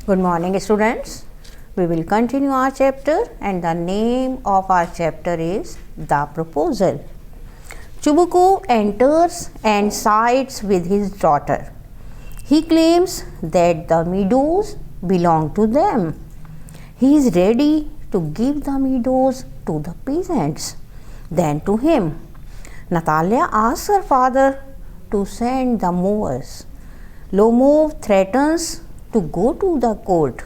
Good morning, students. We will continue our chapter, and the name of our chapter is The Proposal. Chubuko enters and sides with his daughter. He claims that the meadows belong to them. He is ready to give the meadows to the peasants, then to him. Natalia asks her father to send the mowers. Lomov threatens to go to the court.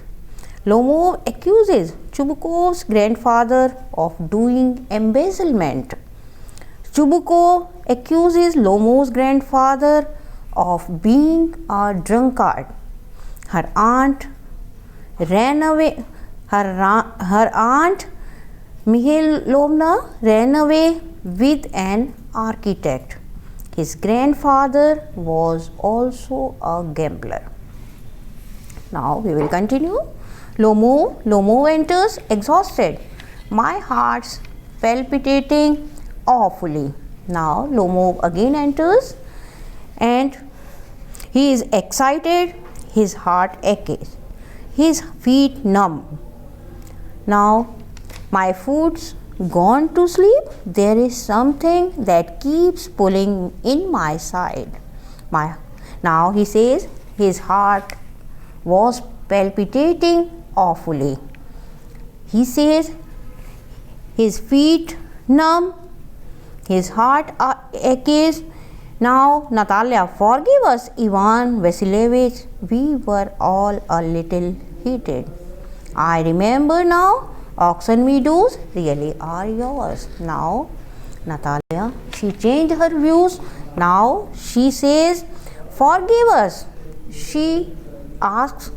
Lomov accuses Chubukov's grandfather of doing embezzlement. Chubuko accuses Lomov's grandfather of being a drunkard. Her aunt ran away. Her aunt Mihailovna ran away with an architect. His grandfather was also a gambler. Now we will continue. Lomov enters exhausted. My heart's palpitating awfully. Now Lomov again enters and he is excited. His heart aches. His feet numb. Now my foot's gone to sleep. There is something that keeps pulling in my side. Now he says his heart was palpitating awfully. He says his feet numb, his heart aches. Now, Natalia, forgive us, Ivan Vasilievich, we were all a little heated. I remember now, auction meadows really are yours. Now, Natalia, she changed her views. Now, she says, forgive us. She asks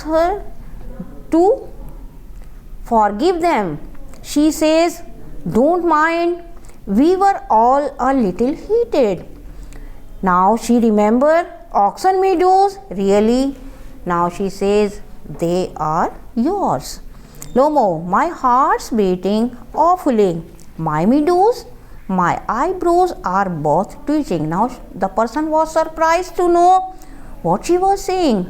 her to forgive them. She says, don't mind, we were all a little heated. Now she remember auction meadows really. Now she says, they are yours. Lomo, my heart's beating awfully. My meadows, my eyebrows are both twitching. Now the person was surprised to know what she was saying.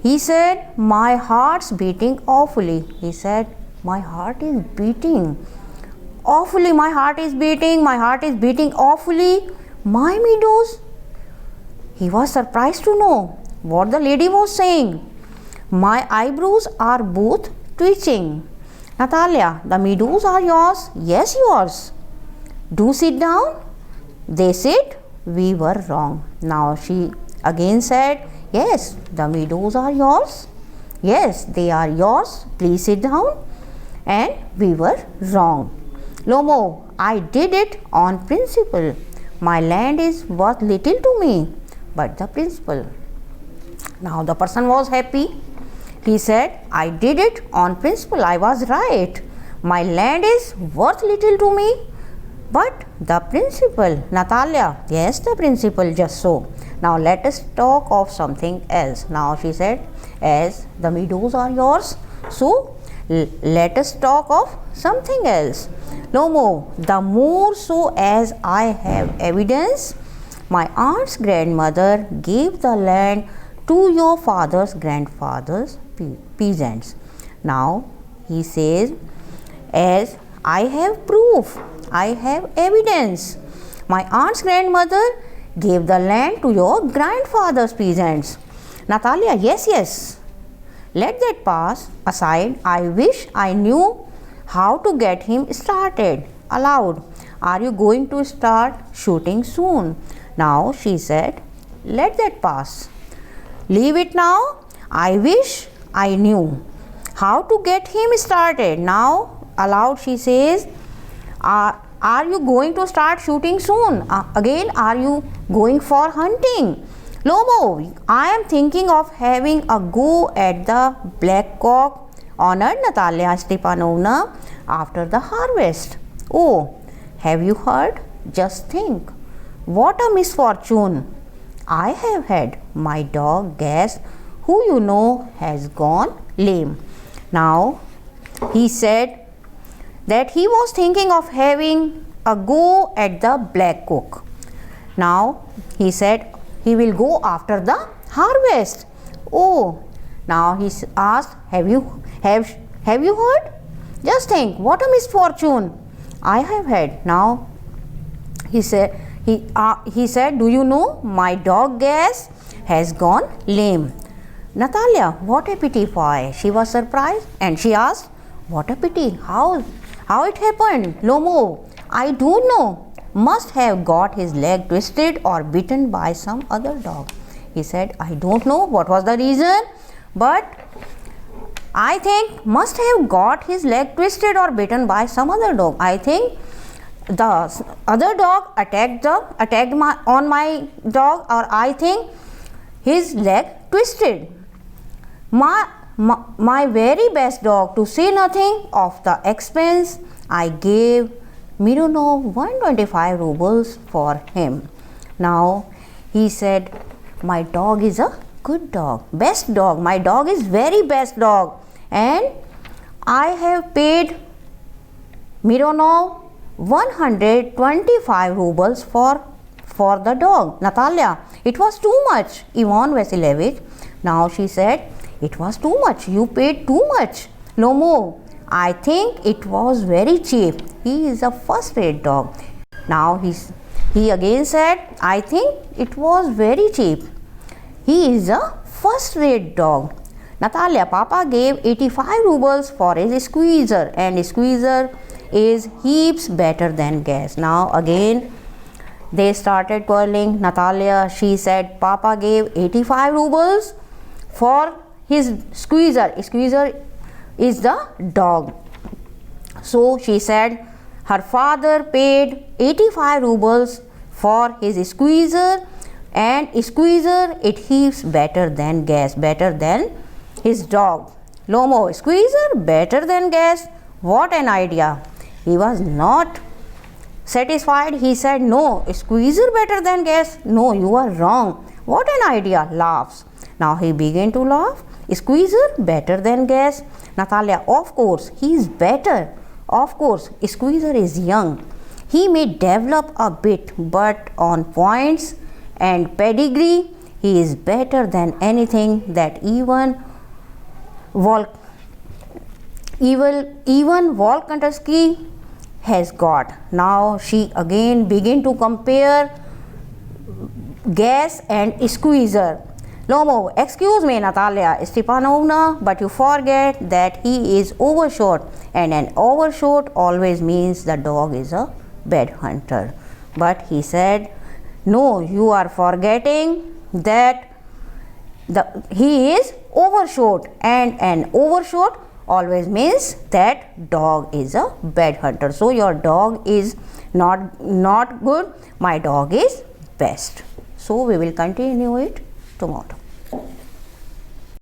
He said, my heart's beating awfully. He said, my heart is beating awfully. My heart is beating awfully. My meadows. He was surprised to know what the lady was saying. My eyebrows are both twitching. Natalia, the meadows are yours. Yes, yours. Do sit down. They said, we were wrong. Now she again said, yes, the meadows are yours. Yes, they are yours. Please sit down. And we were wrong. Lomo, I did it on principle. My land is worth little to me, but the principle. Now the person was happy. He said, I did it on principle. I was right. My land is worth little to me, but the principle. Natalia, yes, the principle, just so. Now let us talk of something else. Now she said, as the meadows are yours, so let us talk of something else. Lomo, the more so as I have evidence, my aunt's grandmother gave the land to your father's grandfather's peasants. Now he says, as I have proof, I have evidence. My aunt's grandmother gave the land to your grandfather's peasants. Natalia, yes, yes. Let that pass aside. I wish I knew how to get him started. Aloud, are you going to start shooting soon? Now she said, let that pass. Leave it now. I wish I knew how to get him started. Now aloud she says, are you going to start shooting soon? Again, are you going for hunting? Lomo, I am thinking of having a go at the black cock, honored Natalia Stepanovna, after the harvest. Oh, have you heard? Just think. What a misfortune I have had. My dog Gas, who you know has gone lame. Now, he said that he was thinking of having a go at the black cock. Now, he said he will go after the harvest. Oh, now he asked, have you heard? Just think, what a misfortune I have had. Now he said, do you know my dog Gas has gone lame? Natalia, what a pity. Why? She was surprised and she asked, what a pity? How it happened? Lomo, I don't know. Must have got his leg twisted or bitten by some other dog. He said, I don't know what was the reason, but I think must have got his leg twisted or bitten by some other dog. I think the other dog attacked my dog, or I think his leg twisted. My very best dog, to say nothing of the expense, I gave Mironov 125 rubles for him. Now he said, my dog is a good dog, best dog. My dog is very best dog, and I have paid Mironov 125 rubles for the dog. Natalia, it was too much. Ivan Vasilievich. Now she said, it was too much. You paid too much. Lomo, I think it was very cheap. He is a first-rate dog. Now he again said, I think it was very cheap. He is a first-rate dog. Natalia, Papa gave 85 rubles for his squeezer, and squeezer is heaps better than Gas. Now again they started quarreling. Natalia, she said, Papa gave 85 rubles for his squeezer. Squeezer is the dog. So she said her father paid 85 rubles for his squeezer, and squeezer it heaps better than Gas, better than his dog. Lomo, squeezer better than Gas? What an idea. He was not satisfied. He said, no, squeezer better than Gas? No, you are wrong. What an idea. Laughs. Now he began to laugh. Squeezer better than Gas? Natalia, of course, he is better. Of course, squeezer is young. He may develop a bit, but on points and pedigree, he is better than anything that even Volkanovski has got. Now she again began to compare Gas and squeezer. Lomo, excuse me, Natalia Stepanovna, but you forget that he is overshot, and an overshot always means the dog is a bad hunter. But he said, no, you are forgetting that he is overshot, and an overshot always means that dog is a bad hunter. So your dog is not good, my dog is best. So we will continue it tomorrow.